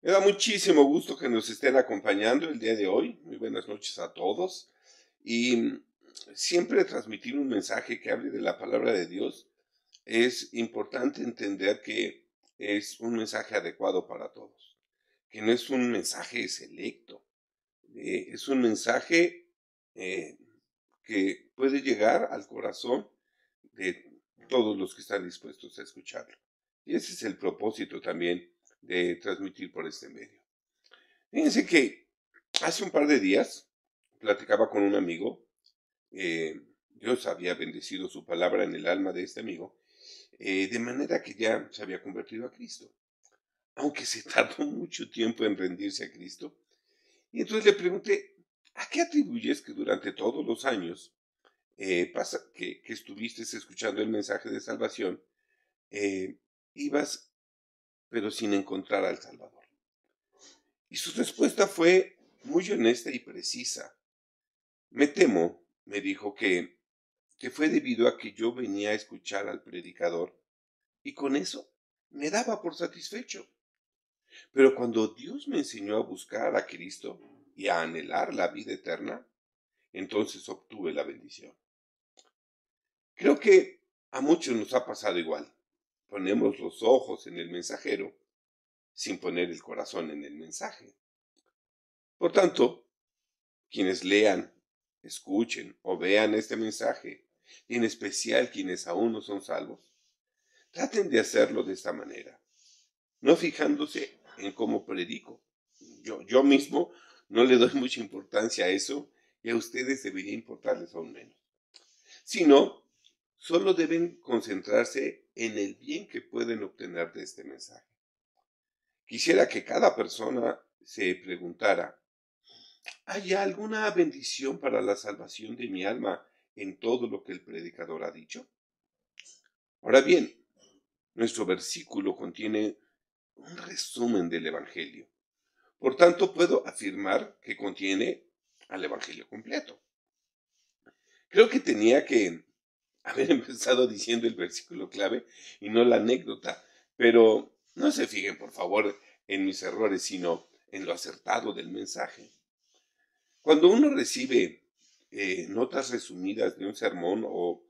Me da muchísimo gusto que nos estén acompañando el día de hoy. Muy buenas noches a todos. Y siempre transmitir un mensaje que hable de la palabra de Dios es importante entender que es un mensaje adecuado para todos, que no es un mensaje selecto, es un mensaje eh, que puede llegar al corazón de todos los que están dispuestos a escucharlo. Y ese es el propósito también de transmitir por este medio. Fíjense que hace un par de días platicaba con un amigo. Dios había bendecido su palabra en el alma de este amigo, de manera que ya se había convertido a Cristo, aunque se tardó mucho tiempo en rendirse a Cristo. Y entonces le pregunté, ¿a qué atribuyes que durante todos los años que estuviste escuchando el mensaje de salvación, eh, ibas pero sin encontrar al Salvador? Y su respuesta fue muy honesta y precisa. Me temo, me dijo, que fue debido a que yo venía a escuchar al predicador y con eso me daba por satisfecho. Pero cuando Dios me enseñó a buscar a Cristo y a anhelar la vida eterna, entonces obtuve la bendición. Creo que a muchos nos ha pasado igual. Ponemos los ojos en el mensajero sin poner el corazón en el mensaje. Por tanto, quienes lean, escuchen o vean este mensaje, y en especial quienes aún no son salvos, traten de hacerlo de esta manera, no fijándose en cómo predico. Yo mismo no le doy mucha importancia a eso y a ustedes debería importarles aún menos, sino solo deben concentrarse en el bien que pueden obtener de este mensaje. Quisiera que cada persona se preguntara, ¿hay alguna bendición para la salvación de mi alma en todo lo que el predicador ha dicho? Ahora bien, nuestro versículo contiene un resumen del Evangelio. Por tanto, puedo afirmar que contiene al Evangelio completo. Creo que tenía que haber empezado diciendo el versículo clave y no la anécdota, pero no se fijen, por favor, en mis errores, sino en lo acertado del mensaje. Cuando uno recibe notas resumidas de un sermón o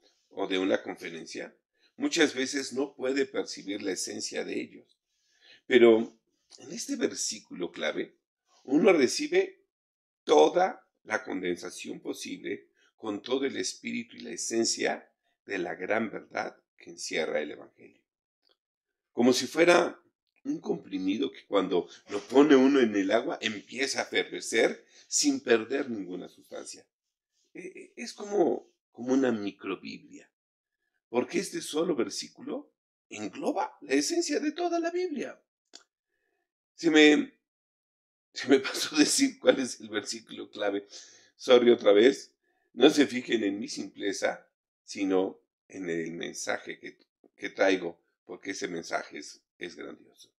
de una conferencia, muchas veces no puede percibir la esencia de ellos. Pero en este versículo clave, uno recibe toda la condensación posible con todo el espíritu y la esencia de la gran verdad que encierra el Evangelio. Como si fuera un comprimido que cuando lo pone uno en el agua empieza a fervecer sin perder ninguna sustancia. Es como una microbiblia, porque este solo versículo engloba la esencia de toda la Biblia. Se me pasó decir cuál es el versículo clave. Sorry otra vez. No se fijen en mi simpleza, sino en el mensaje que traigo, porque ese mensaje es grandioso.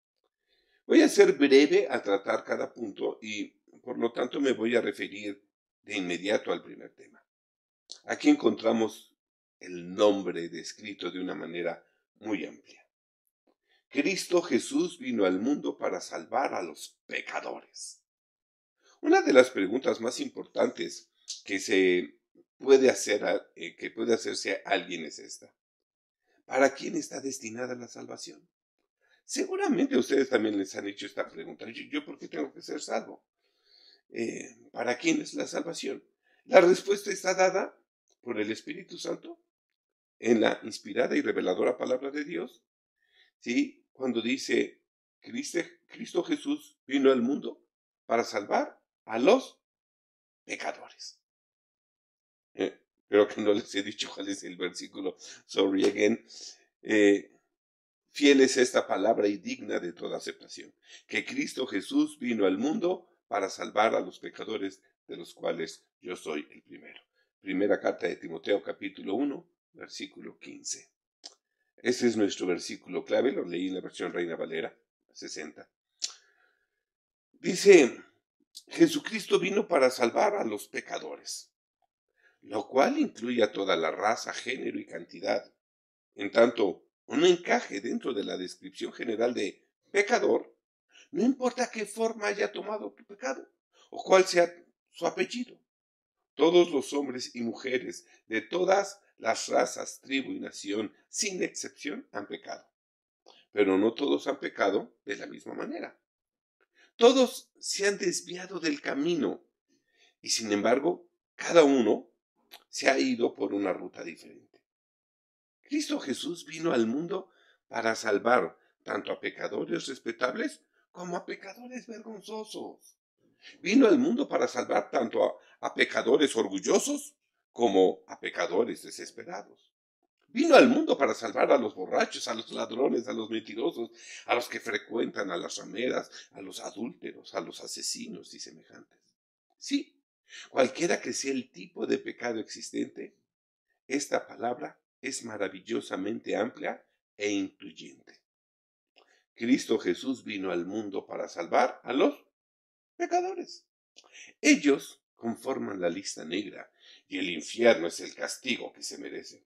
Voy a ser breve a tratar cada punto y por lo tanto me voy a referir de inmediato al primer tema. Aquí encontramos el nombre descrito de una manera muy amplia. Cristo Jesús vino al mundo para salvar a los pecadores. Una de las preguntas más importantes que que puede hacerse a alguien es esta: ¿para quién está destinada la salvación? Seguramente a ustedes también les han hecho esta pregunta. ¿Yo por qué tengo que ser salvo? ¿Para quién es la salvación? La respuesta está dada por el Espíritu Santo en la inspirada y reveladora palabra de Dios. ¿Sí? Cuando dice, Cristo Jesús vino al mundo para salvar a los pecadores. Creo que no les he dicho cuál es el versículo. Sorry again. Fiel es esta palabra y digna de toda aceptación, que Cristo Jesús vino al mundo para salvar a los pecadores, de los cuales yo soy el primero. Primera carta de Timoteo, capítulo 1, versículo 15. Ese es nuestro versículo clave, lo leí en la versión Reina Valera 60. Dice, Jesucristo vino para salvar a los pecadores, lo cual incluye a toda la raza, género y cantidad. En tanto, un encaje dentro de la descripción general de pecador No importa qué forma haya tomado tu pecado o cuál sea su apellido. Todos los hombres y mujeres de todas las razas, tribu y nación, sin excepción, han pecado. Pero no todos han pecado de la misma manera. Todos se han desviado del camino y sin embargo, cada uno se ha ido por una ruta diferente. Cristo Jesús vino al mundo para salvar tanto a pecadores respetables como a pecadores vergonzosos. Vino al mundo para salvar tanto a pecadores orgullosos como a pecadores desesperados. Vino al mundo para salvar a los borrachos, a los ladrones, a los mentirosos, a los que frecuentan a las rameras, a los adúlteros, a los asesinos y semejantes. Sí, cualquiera que sea el tipo de pecado existente, esta palabra es maravillosamente amplia e incluyente. Cristo Jesús vino al mundo para salvar a los pecadores. Ellos conforman la lista negra y el infierno es el castigo que se merecen.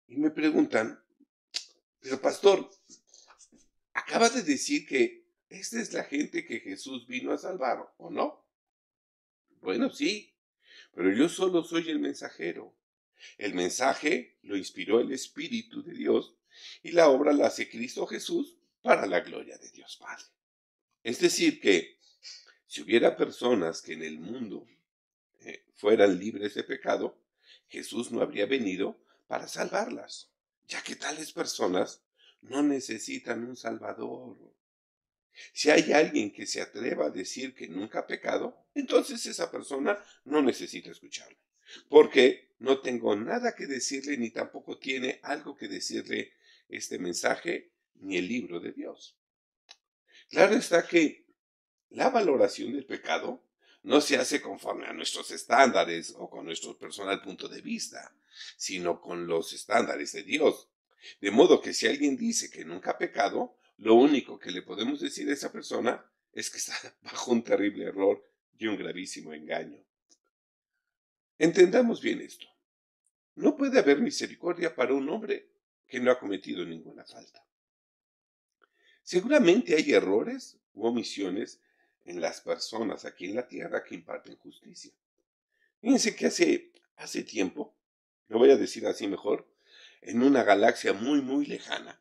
Y me preguntan, pero pastor, acaba de decir que esta es la gente que Jesús vino a salvar, ¿o no? Bueno, sí, pero yo solo soy el mensajero. El mensaje lo inspiró el Espíritu de Dios y la obra la hace Cristo Jesús para la gloria de Dios Padre. Es decir, que si hubiera personas que en el mundo fueran libres de pecado, Jesús no habría venido para salvarlas, ya que tales personas no necesitan un Salvador. Si hay alguien que se atreva a decir que nunca ha pecado, entonces esa persona no necesita escucharme, porque no tengo nada que decirle ni tampoco tiene algo que decirle este mensaje ni el libro de Dios. Claro está que la valoración del pecado no se hace conforme a nuestros estándares o con nuestro personal punto de vista, sino con los estándares de Dios. De modo que si alguien dice que nunca ha pecado, lo único que le podemos decir a esa persona es que está bajo un terrible error y un gravísimo engaño. Entendamos bien esto. No puede haber misericordia para un hombre que no ha cometido ninguna falta. Seguramente hay errores u omisiones en las personas aquí en la tierra que imparten justicia. Fíjense que hace tiempo, lo voy a decir así mejor, en una galaxia muy lejana,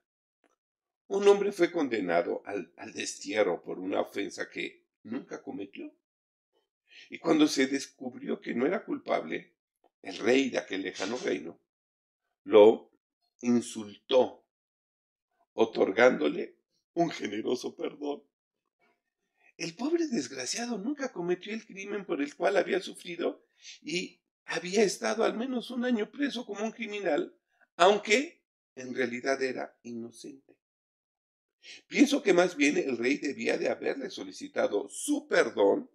un hombre fue condenado al destierro por una ofensa que nunca cometió. Y cuando se descubrió que no era culpable, el rey de aquel lejano reino lo insultó, otorgándole un generoso perdón. El pobre desgraciado nunca cometió el crimen por el cual había sufrido y había estado al menos un año preso como un criminal, aunque en realidad era inocente. Pienso que más bien el rey debía de haberle solicitado su perdón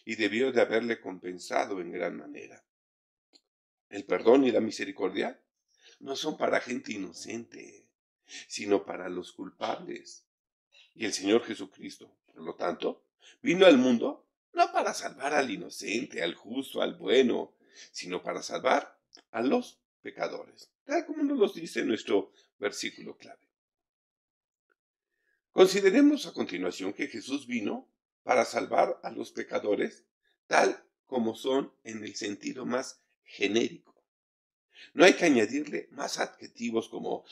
y debió de haberle compensado en gran manera. El perdón y la misericordia no son para gente inocente, sino para los culpables. Y el Señor Jesucristo, por lo tanto, vino al mundo no para salvar al inocente, al justo, al bueno, sino para salvar a los pecadores, tal como nos lo dice nuestro versículo clave. Consideremos a continuación que Jesús vino para salvar a los pecadores tal como son en el sentido más genérico. No hay que añadirle más adjetivos como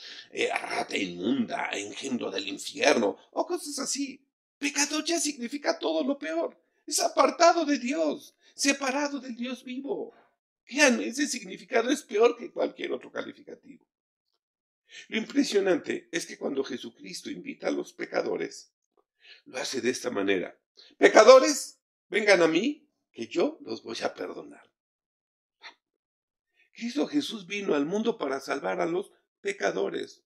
rata inmunda, engendro del infierno o cosas así. Pecador ya significa todo lo peor. Es apartado de Dios, separado del Dios vivo. Vean, ese significado es peor que cualquier otro calificativo. Lo impresionante es que cuando Jesucristo invita a los pecadores, lo hace de esta manera. Pecadores, vengan a mí, que yo los voy a perdonar. Cristo Jesús vino al mundo para salvar a los pecadores.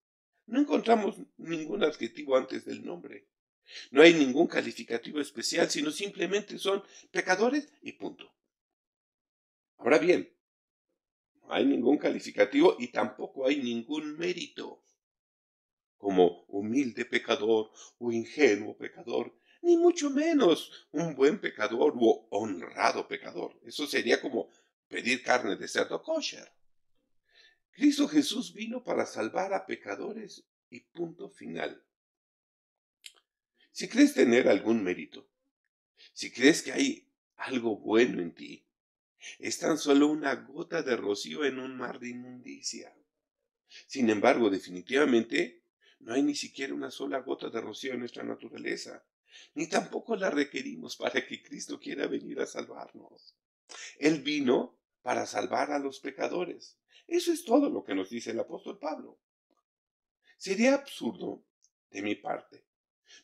No encontramos ningún adjetivo antes del nombre. No hay ningún calificativo especial, sino simplemente son pecadores y punto. Ahora bien, no hay ningún calificativo y tampoco hay ningún mérito, como humilde pecador o ingenuo pecador, ni mucho menos un buen pecador o honrado pecador. Eso sería como pedir carne de cerdo kosher. Cristo Jesús vino para salvar a pecadores y punto final. Si crees tener algún mérito, si crees que hay algo bueno en ti, es tan solo una gota de rocío en un mar de inmundicia. Sin embargo, definitivamente, no hay ni siquiera una sola gota de rocío en nuestra naturaleza, ni tampoco la requerimos para que Cristo quiera venir a salvarnos. Él vino para salvar a los pecadores. Eso es todo lo que nos dice el apóstol Pablo. Sería absurdo, de mi parte,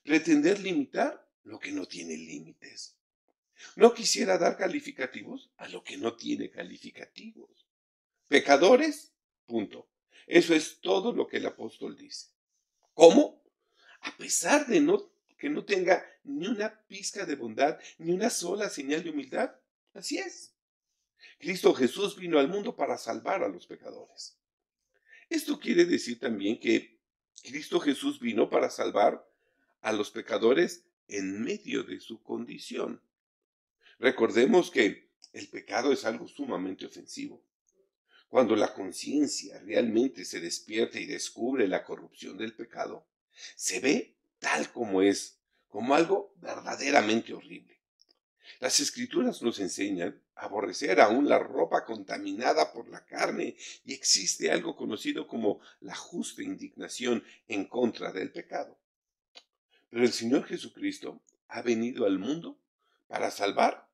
pretender limitar lo que no tiene límites. No quisiera dar calificativos a lo que no tiene calificativos. Pecadores, punto. Eso es todo lo que el apóstol dice. ¿Cómo? A pesar de que no tenga ni una pizca de bondad, ni una sola señal de humildad. Así es. Cristo Jesús vino al mundo para salvar a los pecadores. Esto quiere decir también que Cristo Jesús vino para salvar a los pecadores en medio de su condición. Recordemos que el pecado es algo sumamente ofensivo. Cuando la conciencia realmente se despierta y descubre la corrupción del pecado, se ve tal como es, como algo verdaderamente horrible. Las Escrituras nos enseñan a aborrecer aún la ropa contaminada por la carne y existe algo conocido como la justa indignación en contra del pecado. Pero el Señor Jesucristo ha venido al mundo para salvar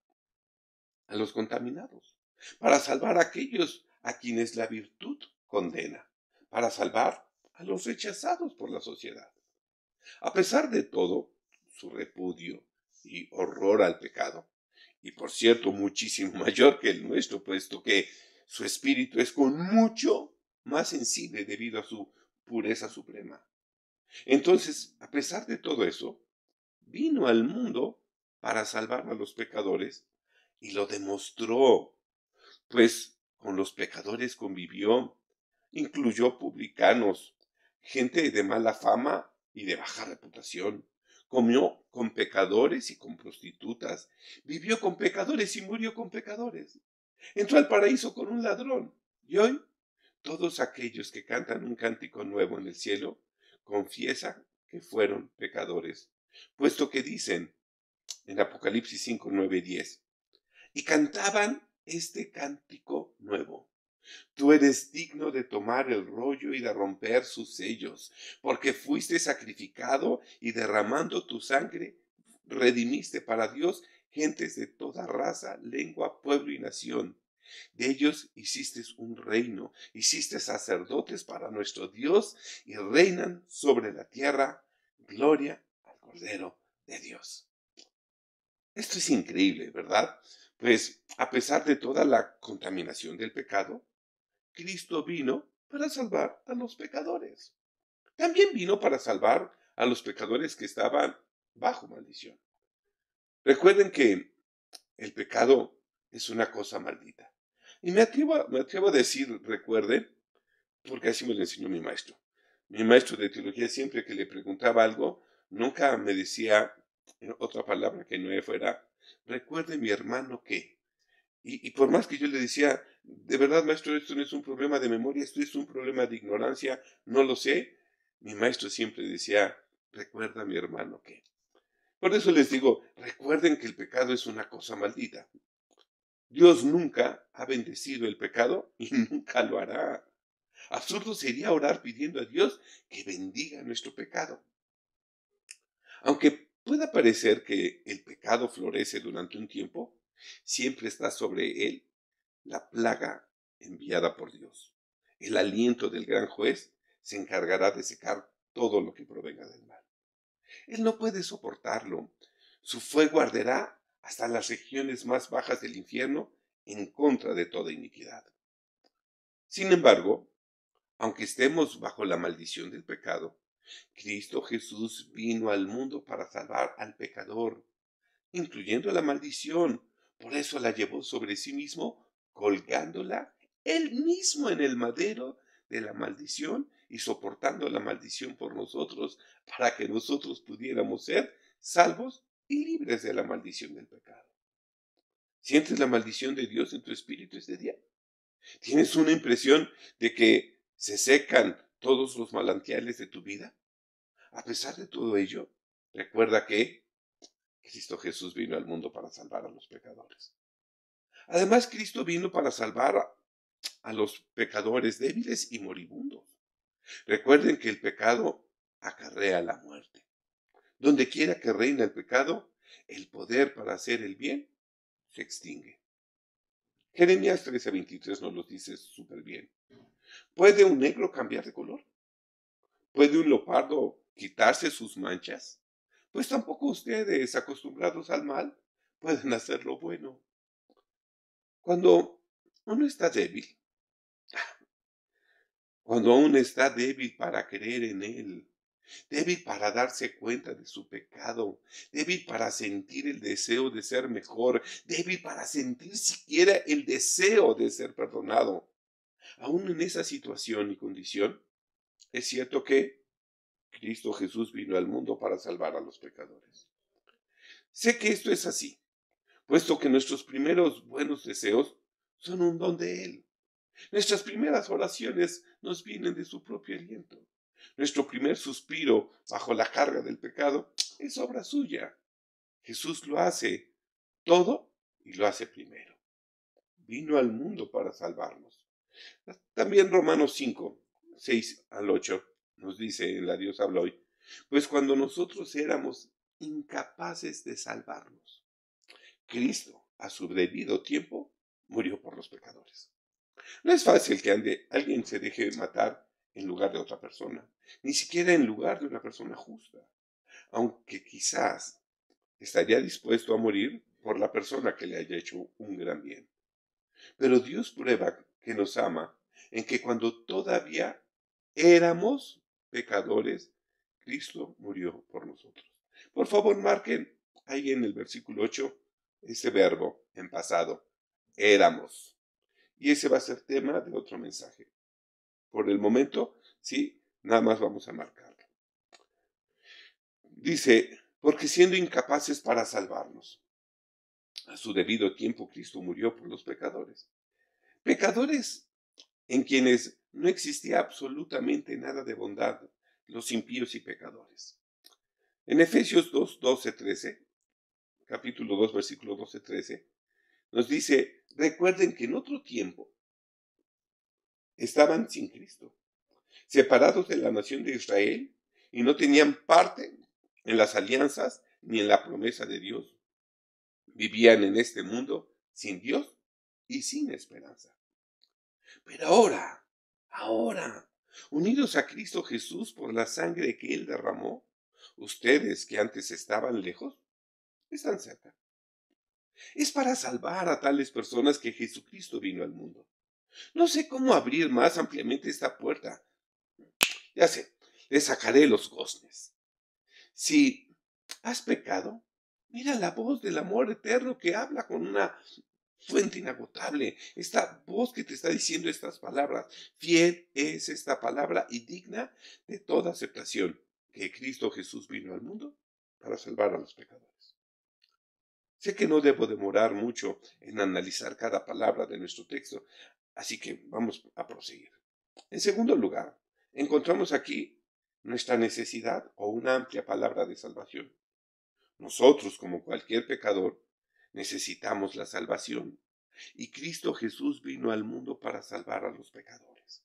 a los contaminados, para salvar a aquellos a quienes la virtud condena, para salvar a los rechazados por la sociedad. A pesar de todo, su repudio y horror al pecado, y por cierto muchísimo mayor que el nuestro, puesto que su espíritu es con mucho más sensible debido a su pureza suprema. Entonces, a pesar de todo eso, vino al mundo para salvar a los pecadores y lo demostró, pues con los pecadores convivió, incluyó publicanos, gente de mala fama y de baja reputación. Comió con pecadores y con prostitutas, vivió con pecadores y murió con pecadores. Entró al paraíso con un ladrón. Y hoy, todos aquellos que cantan un cántico nuevo en el cielo, confiesan que fueron pecadores, puesto que dicen en Apocalipsis 5, 9 y 10, y cantaban este cántico nuevo. Tú eres digno de tomar el rollo y de romper sus sellos, porque fuiste sacrificado y derramando tu sangre redimiste para Dios gentes de toda raza, lengua, pueblo y nación. De ellos hiciste un reino, hiciste sacerdotes para nuestro Dios y reinan sobre la tierra. Gloria al Cordero de Dios. Esto es increíble, ¿verdad? Pues a pesar de toda la contaminación del pecado, Cristo vino para salvar a los pecadores. También vino para salvar a los pecadores que estaban bajo maldición. Recuerden que el pecado es una cosa maldita. Y me atrevo a decir, recuerden, porque así me lo enseñó mi maestro. Mi maestro de teología, siempre que le preguntaba algo, nunca me decía otra palabra que no fuera, recuerde mi hermano que. Y por más que yo le decía, de verdad, maestro, esto no es un problema de memoria, esto es un problema de ignorancia, no lo sé, mi maestro siempre decía, recuerda mi hermano que. Por eso les digo, recuerden que el pecado es una cosa maldita. Dios nunca ha bendecido el pecado y nunca lo hará. Absurdo sería orar pidiendo a Dios que bendiga nuestro pecado. Aunque pueda parecer que el pecado florece durante un tiempo, siempre está sobre él la plaga enviada por Dios. El aliento del gran juez se encargará de secar todo lo que provenga del mal. Él no puede soportarlo. Su fuego arderá hasta las regiones más bajas del infierno en contra de toda iniquidad. Sin embargo, aunque estemos bajo la maldición del pecado, Cristo Jesús vino al mundo para salvar al pecador, incluyendo la maldición. Por eso la llevó sobre sí mismo, colgándola él mismo en el madero de la maldición y soportando la maldición por nosotros, para que nosotros pudiéramos ser salvos y libres de la maldición del pecado. ¿Sientes la maldición de Dios en tu espíritu este día? ¿Tienes una impresión de que se secan todos los manantiales de tu vida? A pesar de todo ello, Recuerda que Cristo Jesús vino al mundo para salvar a los pecadores. Además, Cristo vino para salvar a los pecadores débiles y moribundos. Recuerden que el pecado acarrea la muerte. Donde quiera que reina el pecado, el poder para hacer el bien se extingue. Jeremías 13:23 nos lo dice súper bien. ¿Puede un negro cambiar de color? ¿Puede un leopardo quitarse sus manchas? Pues tampoco ustedes, acostumbrados al mal, pueden hacer lo bueno. Cuando uno está débil, cuando aún está débil para creer en Él, débil para darse cuenta de su pecado, débil para sentir el deseo de ser mejor, débil para sentir siquiera el deseo de ser perdonado. Aún en esa situación y condición, es cierto que Cristo Jesús vino al mundo para salvar a los pecadores. Sé que esto es así, puesto que nuestros primeros buenos deseos son un don de Él. Nuestras primeras oraciones nos vienen de su propio aliento. Nuestro primer suspiro bajo la carga del pecado es obra suya. Jesús lo hace todo y lo hace primero. Vino al mundo para salvarnos. También Romanos 5:6-8 nos dice en la Dios habla hoy, pues cuando nosotros éramos incapaces de salvarnos, Cristo a su debido tiempo murió por los pecadores. No es fácil que alguien se deje matar en lugar de otra persona, ni siquiera en lugar de una persona justa, aunque quizás estaría dispuesto a morir por la persona que le haya hecho un gran bien. Pero Dios prueba que nos ama en que cuando todavía éramos pecadores, Cristo murió por nosotros. Por favor, marquen ahí en el versículo 8 ese verbo en pasado, éramos. Y ese va a ser tema de otro mensaje. Por el momento, sí, nada más vamos a marcarlo. Dice, porque siendo incapaces para salvarnos, a su debido tiempo Cristo murió por los pecadores. Pecadores en quienes no existía absolutamente nada de bondad, los impíos y pecadores. En Efesios 2:12-13, capítulo 2, versículo 12-13, nos dice, recuerden que en otro tiempo estaban sin Cristo, separados de la nación de Israel y no tenían parte en las alianzas ni en la promesa de Dios. Vivían en este mundo sin Dios y sin esperanza. Pero ahora, unidos a Cristo Jesús por la sangre que Él derramó, ustedes que antes estaban lejos, están cerca. Es para salvar a tales personas que Jesucristo vino al mundo. No sé cómo abrir más ampliamente esta puerta. Ya sé, le sacaré los goznes. Si has pecado, mira la voz del amor eterno que habla con una fuente inagotable. Esta voz que te está diciendo estas palabras. Fiel es esta palabra y digna de toda aceptación, que Cristo Jesús vino al mundo para salvar a los pecadores. Sé que no debo demorar mucho en analizar cada palabra de nuestro texto, así que vamos a proseguir. En segundo lugar, encontramos aquí nuestra necesidad o una amplia palabra de salvación. Nosotros, como cualquier pecador, necesitamos la salvación. Y Cristo Jesús vino al mundo para salvar a los pecadores.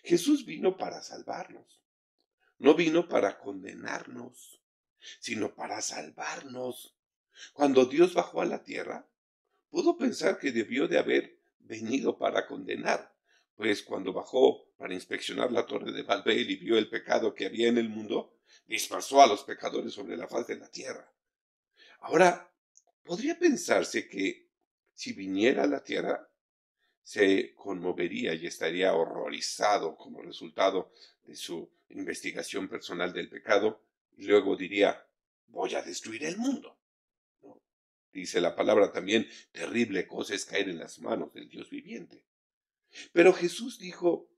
Jesús vino para salvarnos. No vino para condenarnos, sino para salvarnos. Cuando Dios bajó a la tierra, pudo pensar que debió de haber venido para condenar, pues cuando bajó para inspeccionar la torre de Babel y vio el pecado que había en el mundo, dispersó a los pecadores sobre la faz de la tierra. Ahora, podría pensarse que si viniera a la tierra, se conmovería y estaría horrorizado como resultado de su investigación personal del pecado, y luego diría, voy a destruir el mundo. ¿No? Dice la palabra también, terrible cosa es caer en las manos del Dios viviente. Pero Jesús dijo,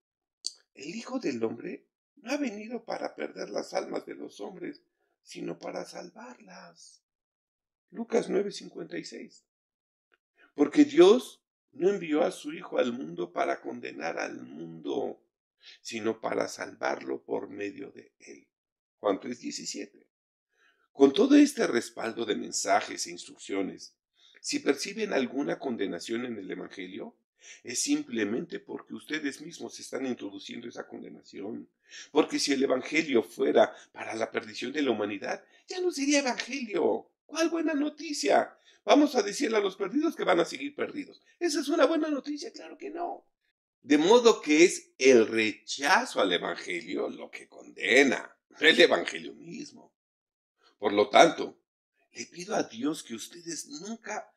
el Hijo del Hombre no ha venido para perder las almas de los hombres, sino para salvarlas. Lucas 9:56. Porque Dios no envió a su Hijo al mundo para condenar al mundo, sino para salvarlo por medio de él. Juan 3:17. Con todo este respaldo de mensajes e instrucciones, si perciben alguna condenación en el Evangelio, es simplemente porque ustedes mismos están introduciendo esa condenación. Porque si el Evangelio fuera para la perdición de la humanidad, ya no sería Evangelio. ¿Cuál buena noticia? Vamos a decirle a los perdidos que van a seguir perdidos. ¿Esa es una buena noticia? Claro que no. De modo que es el rechazo al Evangelio lo que condena, no el Evangelio mismo. Por lo tanto, le pido a Dios que ustedes nunca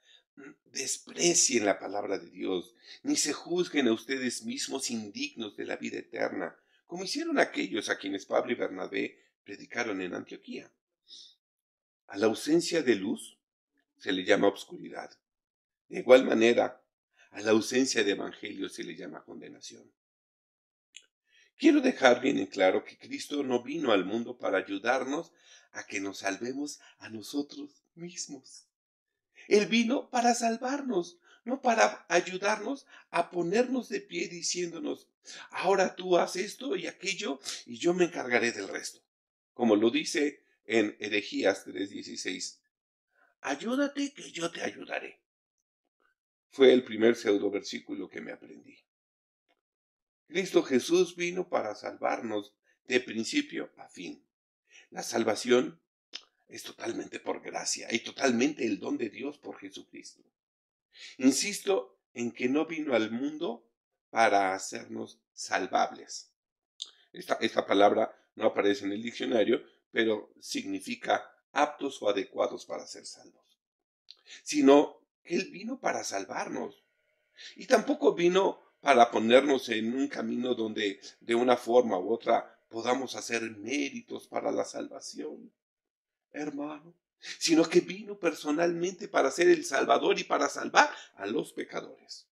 desprecien la palabra de Dios, ni se juzguen a ustedes mismos indignos de la vida eterna, como hicieron aquellos a quienes Pablo y Bernabé predicaron en Antioquía. A la ausencia de luz se le llama obscuridad. De igual manera, a la ausencia de evangelio se le llama condenación. Quiero dejar bien en claro que Cristo no vino al mundo para ayudarnos a que nos salvemos a nosotros mismos. Él vino para salvarnos, no para ayudarnos a ponernos de pie diciéndonos, ahora tú haz esto y aquello y yo me encargaré del resto. Como lo dice en Herejías 3:16, ayúdate que yo te ayudaré. Fue el primer pseudo versículo que me aprendí. Cristo Jesús vino para salvarnos de principio a fin. La salvación es totalmente por gracia y totalmente el don de Dios por Jesucristo. Insisto en que no vino al mundo para hacernos salvables. Esta palabra no aparece en el diccionario, pero significa aptos o adecuados para ser salvos. Sino que Él vino para salvarnos. Y tampoco vino para ponernos en un camino donde de una forma u otra podamos hacer méritos para la salvación, hermano, sino que vino personalmente para ser el Salvador y para salvar a los pecadores.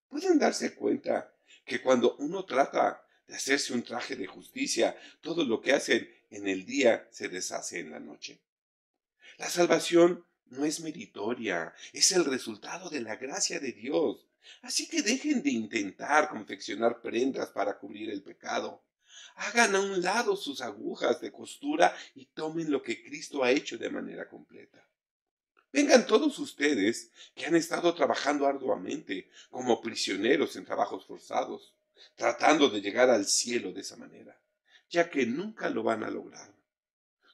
Pueden darse cuenta que cuando uno trata de hacerse un traje de justicia, todo lo que hacen en el día se deshace en la noche. La salvación no es meritoria, es el resultado de la gracia de Dios. Así que dejen de intentar confeccionar prendas para cubrir el pecado. Hagan a un lado sus agujas de costura y tomen lo que Cristo ha hecho de manera completa. Vengan todos ustedes que han estado trabajando arduamente como prisioneros en trabajos forzados, tratando de llegar al cielo de esa manera, ya que nunca lo van a lograr.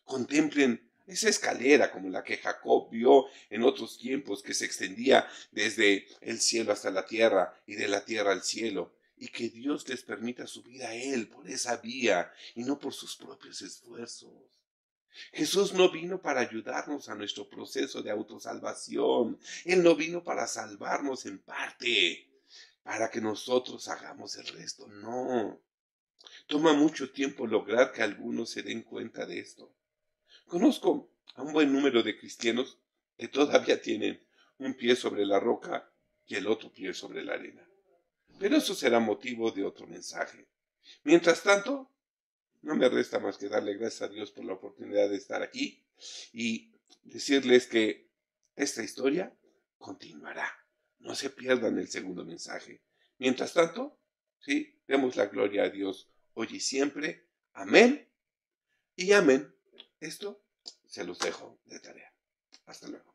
Contemplen esa escalera como la que Jacob vio en otros tiempos, que se extendía desde el cielo hasta la tierra y de la tierra al cielo, y que Dios les permita subir a Él por esa vía y no por sus propios esfuerzos. Jesús no vino para ayudarnos a nuestro proceso de autosalvación. Él no vino para salvarnos en parte, para que nosotros hagamos el resto. No. Toma mucho tiempo lograr que algunos se den cuenta de esto. Conozco a un buen número de cristianos que todavía tienen un pie sobre la roca y el otro pie sobre la arena. Pero eso será motivo de otro mensaje. Mientras tanto, no me resta más que darle gracias a Dios por la oportunidad de estar aquí y decirles que esta historia continuará. No se pierdan el segundo mensaje. Mientras tanto, sí, demos la gloria a Dios hoy y siempre. Amén y amén. Esto se los dejo de tarea. Hasta luego.